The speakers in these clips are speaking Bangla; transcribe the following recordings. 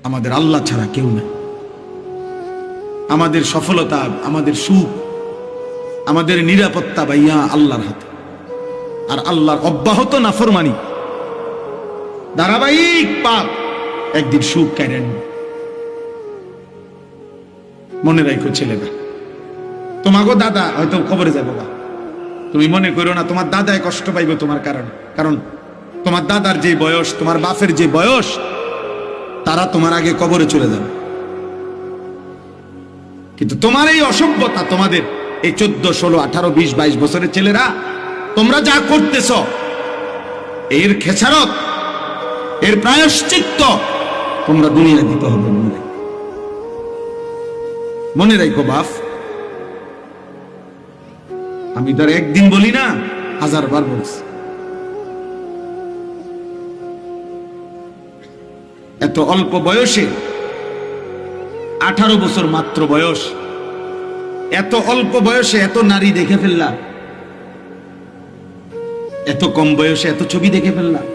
আমাদের আল্লাহ ছাড়া কেউ নাই। আমাদের সফলতা, আমাদের সুখ, আমাদের নিরাপত্তা ভাইয়া আল্লাহর হাতে। আর আল্লাহর অব্যাহত নাফরমানি, ধারাবাহিক পাপ একদিন সুখ কেড়ে নেবে। মনে রাখো ছেলেরা, তোমাকে দাদা হয়তো খবরে যাবো বা, তুমি মনে করো না তোমার দাদায় কষ্ট পাইবে তোমার কারণে। কারণ তোমার দাদার যে বয়স, তোমার বাপের যে বয়স, তারা তোমার আগে কবরে চলে যাবে। কিন্তু তোমার এই অসভ্যতা, তোমাদের এই 14, 16, 18, 20, 22 বছরের ছেলেরা, তোমরা যা করতেছ, এর খেসারত, এর প্রায়শ্চিত্ত তোমরা দুনিয়া দিতে হবে। মনে রাখো বাপ, আমি ধর একদিন বলি না, 1000 বার বলছি। এত অল্প বয়সে, 18 বছর মাত্র বয়স, এত অল্প বয়সে এত নারী দেখে ফেললাম, এত কম বয়সে এত ছবি দেখে ফেললাম,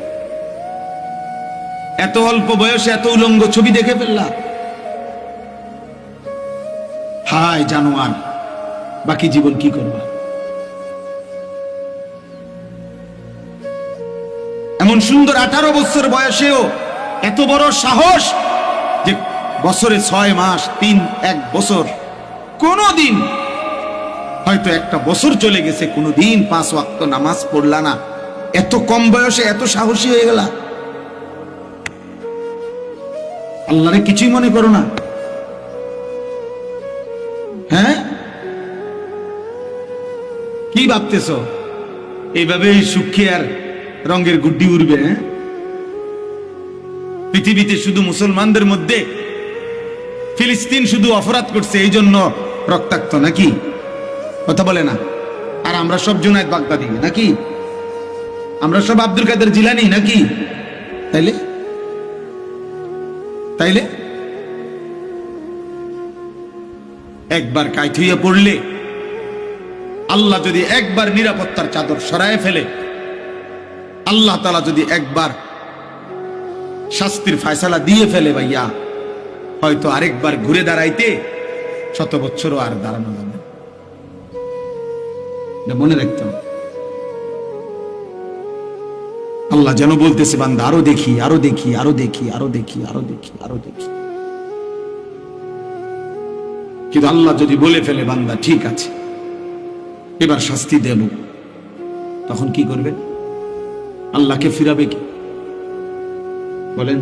এত অল্প বয়সে এত উলঙ্গ ছবি দেখে ফেললাম। হায় জানোয়ার, বাকি জীবন কি করবা? এমন সুন্দর 18 বছর বয়সেও এত বড় সাহস যে বছরে 6 মাস, 1 বছর, কোনদিন হয়তো একটা বছর চলে গেছে, কোনদিন 5 ওয়াক্ত নামাজ পড়লা না, এত কম বয়সে এত সাহসী হয়ে গেলা। আল্লাহরে কিছুই মনে করো না? হ্যাঁ, কি ভাবতেছ এইভাবে সুখে আর রঙের গুড্ডি উড়বে? হ্যাঁ, পৃথিবীতে শুধু মুসলমানদের মধ্যে ফিলিস্তিন শুধু অপরাধ করছে এই জন্য রক্তাক্ত নাকি? কথা বলে না? আর আমরা সব জুনায়েদ বাগদাদি নাকি? আমরা সব আব্দুল কাদের জিলানী নাকি? তাইলে তাইলে একবার কাইট হইয়া পড়লে, আল্লাহ যদি একবার নিরাপত্তার চাদর সরায় ফেলে, আল্লাহ তাআলা যদি একবার শাস্তির ফয়সালা দিয়ে ফেলে ভাইয়া, হয়তো আরেকবার ঘুরে দাঁড়াইতে 100 বছরও আর দাঁড়ানো যাবে না। মনে রাখতাম, আল্লাহ যেন বলতেছে, বান্দা আরো দেখি, আরো দেখি, আরো দেখি, আরো দেখি, আরো দেখি, আরো দেখি। কিন্তু আল্লাহ যদি বলে ফেলে, বান্দা ঠিক আছে এবার শাস্তি দেব, তখন কি করবে? আল্লাহকে ফিরাবে কি বলেন?